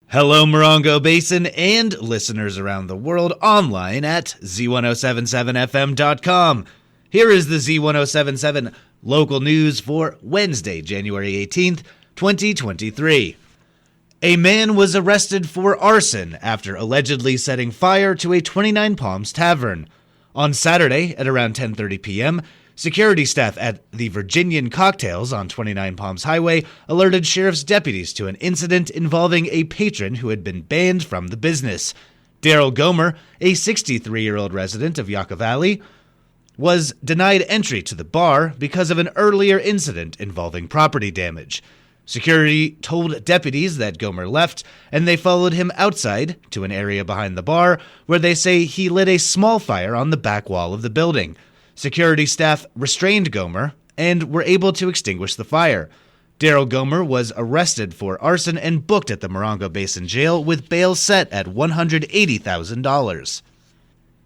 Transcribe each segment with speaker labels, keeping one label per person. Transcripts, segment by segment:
Speaker 1: Hello, Morongo Basin and listeners around the world online at Z107.7fm.com. Here is the Z107.7 local news for Wednesday, January 18th, 2023. A man was arrested for arson after allegedly setting fire to a 29 Palms tavern. On Saturday at around 10:30 p.m., security staff at the Virginian Cocktails on 29 Palms Highway alerted sheriff's deputies to an incident involving a patron who had been banned from the business. Daryl Gomer, a 63-year-old resident of Yucca Valley, was denied entry to the bar because of an earlier incident involving property damage. Security told deputies that Gomer left, and they followed him outside to an area behind the bar where they say he lit a small fire on the back wall of the building. Security staff restrained Gomer and were able to extinguish the fire. Daryl Gomer was arrested for arson and booked at the Morongo Basin Jail with bail set at $180,000.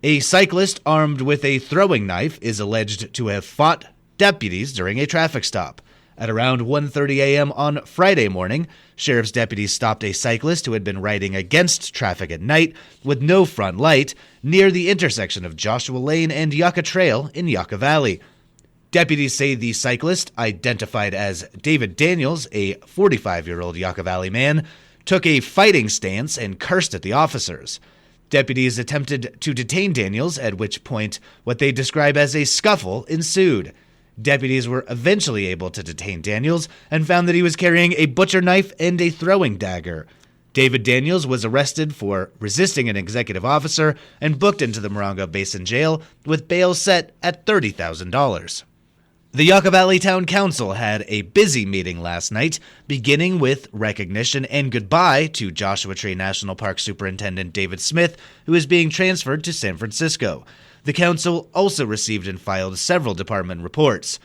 Speaker 1: A cyclist armed with a throwing knife is alleged to have fought deputies during a traffic stop. At around 1:30 a.m. on Friday morning, sheriff's deputies stopped a cyclist who had been riding against traffic at night with no front light near the intersection of Joshua Lane and Yucca Trail in Yucca Valley. Deputies say the cyclist, identified as David Daniels, a 45-year-old Yucca Valley man, took a fighting stance and cursed at the officers. Deputies attempted to detain Daniels, at which point what they describe as a scuffle ensued. Deputies were eventually able to detain Daniels and found that he was carrying a butcher knife and a throwing dagger. David Daniels was arrested for resisting an executive officer and booked into the Morongo Basin Jail with bail set at $30,000. The Yucca Valley Town Council had a busy meeting last night, beginning with recognition and goodbye to Joshua Tree National Park Superintendent David Smith, who is being transferred to San Francisco. The council also received and filed several department reports.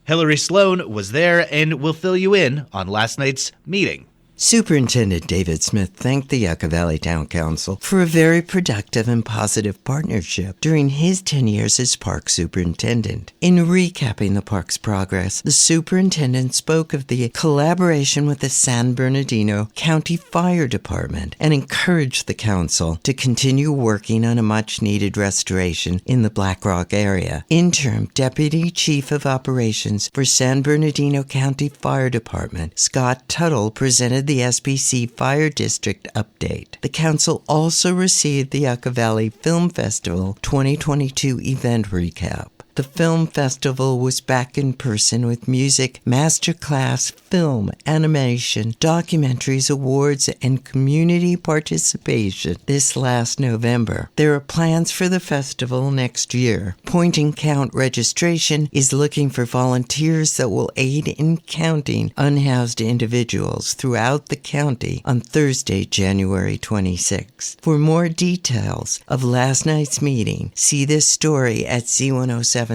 Speaker 1: Hillary Sloan was there and will fill you in on last night's meeting.
Speaker 2: Superintendent David Smith thanked the Yucca Valley Town Council for a very productive and positive partnership during his 10 years as park superintendent. In recapping the park's progress, the superintendent spoke of the collaboration with the San Bernardino County Fire Department and encouraged the council to continue working on a much-needed restoration in the Black Rock area. Interim Deputy Chief of Operations for San Bernardino County Fire Department, Scott Tuttle, presented the SBC Fire District update. The council also received the Yucca Valley Film Festival 2022 event recap. The film festival was back in person with music, masterclass, film, animation, documentaries, awards, and community participation this last November. There are plans for the festival next year. Point and Count registration is looking for volunteers that will aid in counting unhoused individuals throughout the county on Thursday, January 26th. For more details of last night's meeting, see this story at Z107.7fm.com.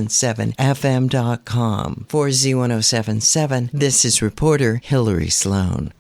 Speaker 2: For Z107.7, this is reporter Hillary Sloan.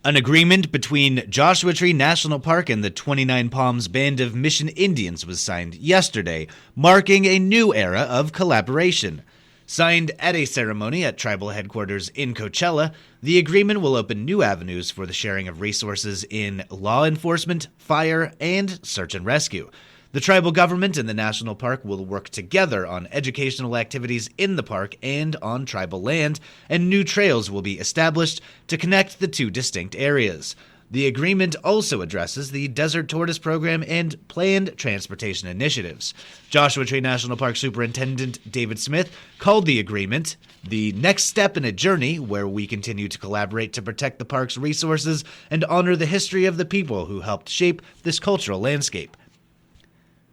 Speaker 1: An agreement between Joshua Tree National Park and the 29 Palms Band of Mission Indians was signed yesterday, marking a new era of collaboration. Signed at a ceremony at tribal headquarters in Coachella, the agreement will open new avenues for the sharing of resources in law enforcement, fire, and search and rescue. The tribal government and the national park will work together on educational activities in the park and on tribal land, and new trails will be established to connect the two distinct areas. The agreement also addresses the Desert Tortoise Program and planned transportation initiatives. Joshua Tree National Park Superintendent David Smith called the agreement the next step in a journey where we continue to collaborate to protect the park's resources and honor the history of the people who helped shape this cultural landscape.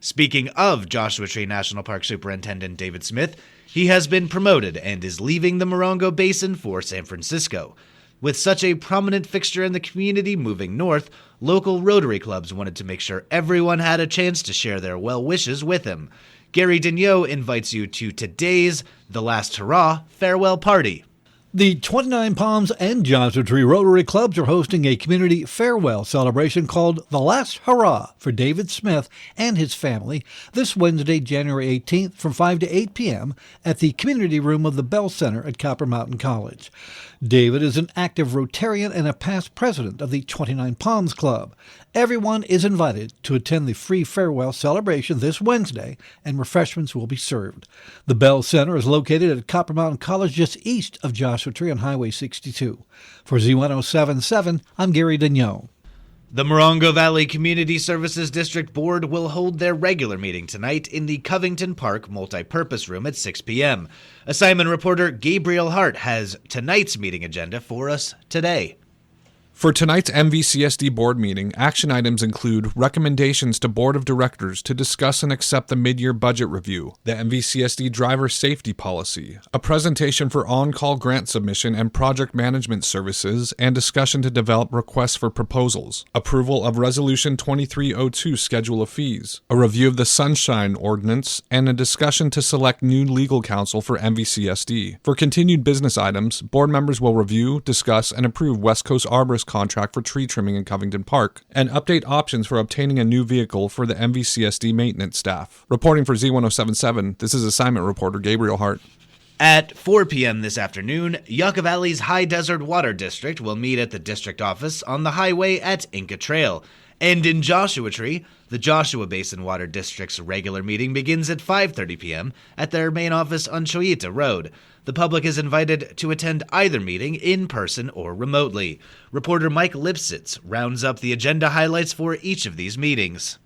Speaker 1: Speaking of Joshua Tree National Park Superintendent David Smith, he has been promoted and is leaving the Morongo Basin for San Francisco. With such a prominent fixture in the community moving north, local Rotary clubs wanted to make sure everyone had a chance to share their well wishes with him. Gary Daigneault invites you to today's The Last Hurrah farewell party.
Speaker 3: The 29 Palms and Joshua Tree Rotary Clubs are hosting a community farewell celebration called The Last Hurrah for David Smith and his family this Wednesday, January 18th from 5 to 8 p.m. at the community room of the Bell Center at Copper Mountain College. David is an active Rotarian and a past president of the 29 Palms Club. Everyone is invited to attend the free farewell celebration this Wednesday, and refreshments will be served. The Bell Center is located at Copper Mountain College just east of Joshua Tree on Highway 62. For Z107.7, I'm Gary Dagnone.
Speaker 1: The Morongo Valley Community Services District Board will hold their regular meeting tonight in the Covington Park Multipurpose Room at 6 p.m. Assignment reporter Gabriel Hart has tonight's meeting agenda for us today.
Speaker 4: For tonight's MVCSD board meeting, action items include recommendations to Board of Directors to discuss and accept the mid-year budget review, the MVCSD driver safety policy, a presentation for on-call grant submission and project management services, and discussion to develop requests for proposals, approval of Resolution 2302 Schedule of Fees, a review of the Sunshine Ordinance, and a discussion to select new legal counsel for MVCSD. For continued business items, board members will review, discuss, and approve West Coast Arborist contract for tree trimming in Covington Park, and update options for obtaining a new vehicle for the MVCSD maintenance staff. Reporting for Z107.7, this is assignment reporter Gabriel Hart.
Speaker 1: At 4 p.m. this afternoon, Yucca Valley's High Desert Water District will meet at the district office on the highway at Inca Trail. And in Joshua Tree, the Joshua Basin Water District's regular meeting begins at 5:30 p.m. at their main office on Choita Road. The public is invited to attend either meeting in person or remotely. Reporter Mike Lipsitz rounds up the agenda highlights for each of these meetings.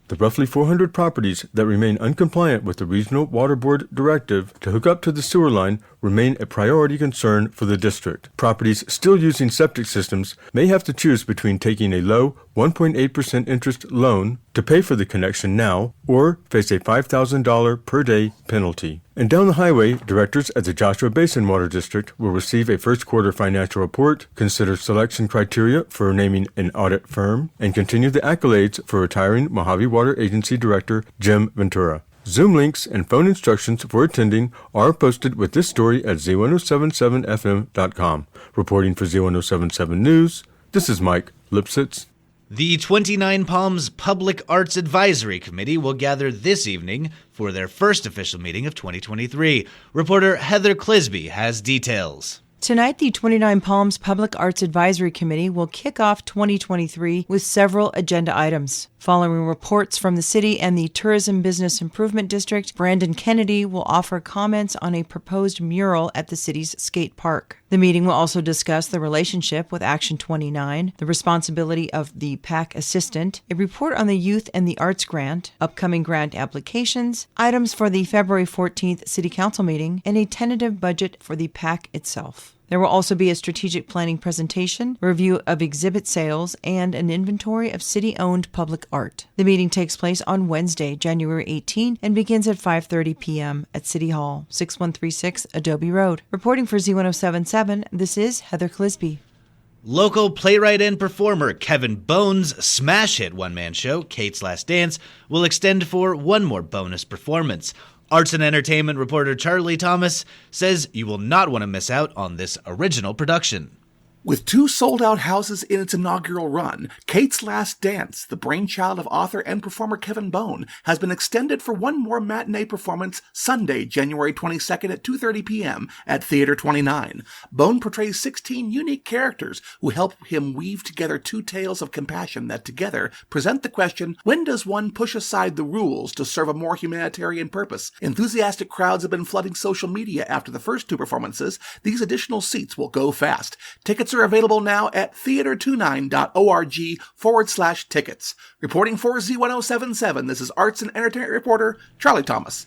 Speaker 5: The roughly 400 properties that remain uncompliant with the Regional Water Board directive to hook up to the sewer line remain a priority concern for the district. Properties still using septic systems may have to choose between taking a low 1.8% interest loan to pay for the connection now or face a $5,000 per day penalty. And down the highway, directors at the Joshua Basin Water District will receive a first quarter financial report, consider selection criteria for naming an audit firm, and continue the accolades for retiring Mojave Water Agency Director Jim Ventura. Zoom links and phone instructions for attending are posted with this story at Z107.7fm.com. Reporting for Z107.7 News, this is Mike Lipsitz.
Speaker 1: The 29 Palms Public Arts Advisory Committee will gather this evening for their first official meeting of 2023. Reporter Heather Clisby has details.
Speaker 6: Tonight, the 29 Palms Public Arts Advisory Committee will kick off 2023 with several agenda items. Following reports from the city and the Tourism Business Improvement District, Brandon Kennedy will offer comments on a proposed mural at the city's skate park. The meeting will also discuss the relationship with Action 29, the responsibility of the PAC assistant, a report on the Youth and the Arts Grant, upcoming grant applications, items for the February 14th City Council meeting, and a tentative budget for the PAC itself. There will also be a strategic planning presentation, review of exhibit sales, and an inventory of city-owned public art. The meeting takes place on Wednesday, January 18, and begins at 5:30 p.m. at City Hall, 6136 Adobe Road. Reporting for Z107.7, this is Heather Clisby.
Speaker 1: Local playwright and performer Kevin Bone's smash hit one-man show, Kate's Last Dance, will extend for one more bonus performance. Arts and entertainment reporter Charlie Thomas says you will not want to miss out on this original production.
Speaker 7: With 2 sold-out houses in its inaugural run, Kate's Last Dance, the brainchild of author and performer Kevin Bone, has been extended for one more matinee performance Sunday, January 22nd at 2:30 p.m. at Theater 29. Bone portrays 16 unique characters who help him weave together 2 tales of compassion that together present the question, when does one push aside the rules to serve a more humanitarian purpose? Enthusiastic crowds have been flooding social media after the first 2 performances. These additional seats will go fast. Tickets are available now at theater29.org/tickets. Reporting for Z107.7, this is arts and entertainment reporter Charlie Thomas.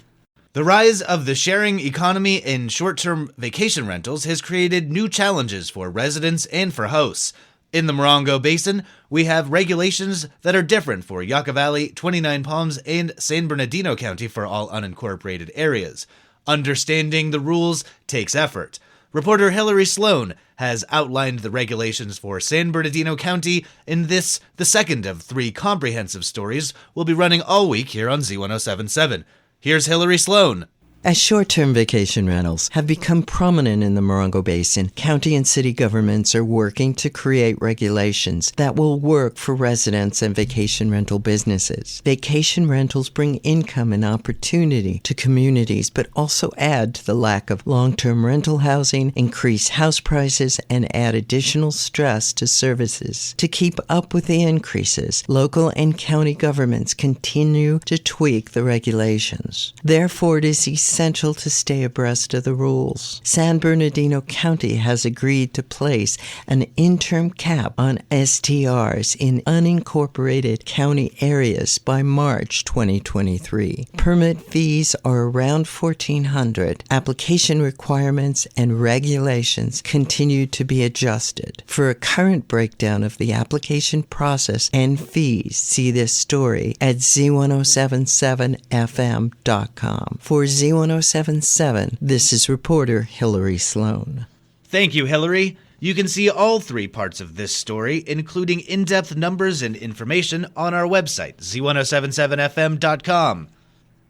Speaker 1: The rise of the sharing economy in short-term vacation rentals has created new challenges for residents and for hosts. In the Morongo Basin, we have regulations that are different for Yucca Valley, 29 Palms, and San Bernardino County for all unincorporated areas. Understanding the rules takes effort. Reporter Hillary Sloan has outlined the regulations for San Bernardino County in this, the second of 3 comprehensive stories we'll be running all week here on Z107.7. Here's Hillary Sloan.
Speaker 2: As short-term vacation rentals have become prominent in the Morongo Basin, county and city governments are working to create regulations that will work for residents and vacation rental businesses. Vacation rentals bring income and opportunity to communities, but also add to the lack of long-term rental housing, increase house prices, and add additional stress to services. To keep up with the increases, local and county governments continue to tweak the regulations. Therefore, it is essential to stay abreast of the rules. San Bernardino County has agreed to place an interim cap on STRs in unincorporated county areas by March 2023. Permit fees are around $1,400. Application requirements and regulations continue to be adjusted. For a current breakdown of the application process and fees, see this story at Z107.7fm.com. For Z107.7, this is reporter Hillary Sloan.
Speaker 1: Thank you, Hillary. You can see all three parts of this story, including in-depth numbers and information, on our website, Z107.7fm.com.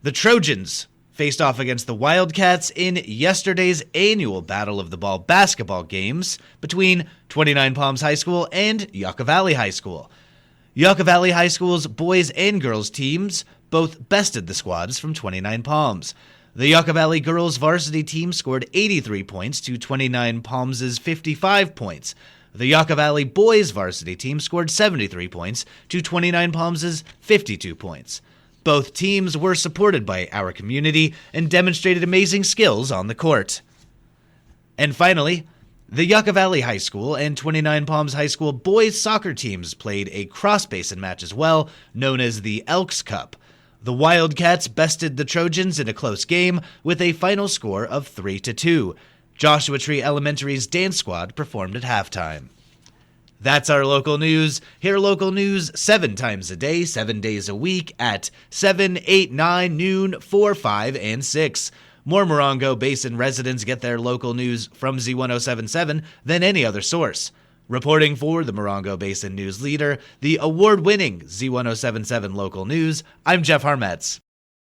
Speaker 1: The Trojans faced off against the Wildcats in yesterday's annual Battle of the Ball basketball games between 29 Palms High School and Yucca Valley High School. Yucca Valley High School's boys and girls teams both bested the squads from 29 Palms. The Yucca Valley girls varsity team scored 83 points to 29 Palms' 55 points. The Yucca Valley boys varsity team scored 73 points to 29 Palms' 52 points. Both teams were supported by our community and demonstrated amazing skills on the court. And finally, the Yucca Valley High School and 29 Palms High School boys soccer teams played a cross-basin match as well, known as the Elks Cup. The Wildcats bested the Trojans in a close game with a final score of 3-2. Joshua Tree Elementary's dance squad performed at halftime. That's our local news. Hear local news 7 times a day, 7 days a week at 7, 8, 9, noon, 4, 5, and 6. More Morongo Basin residents get their local news from Z107.7 than any other source. Reporting for the Morongo Basin News Leader, the award-winning Z107.7 Local News, I'm Jeff Harmetz.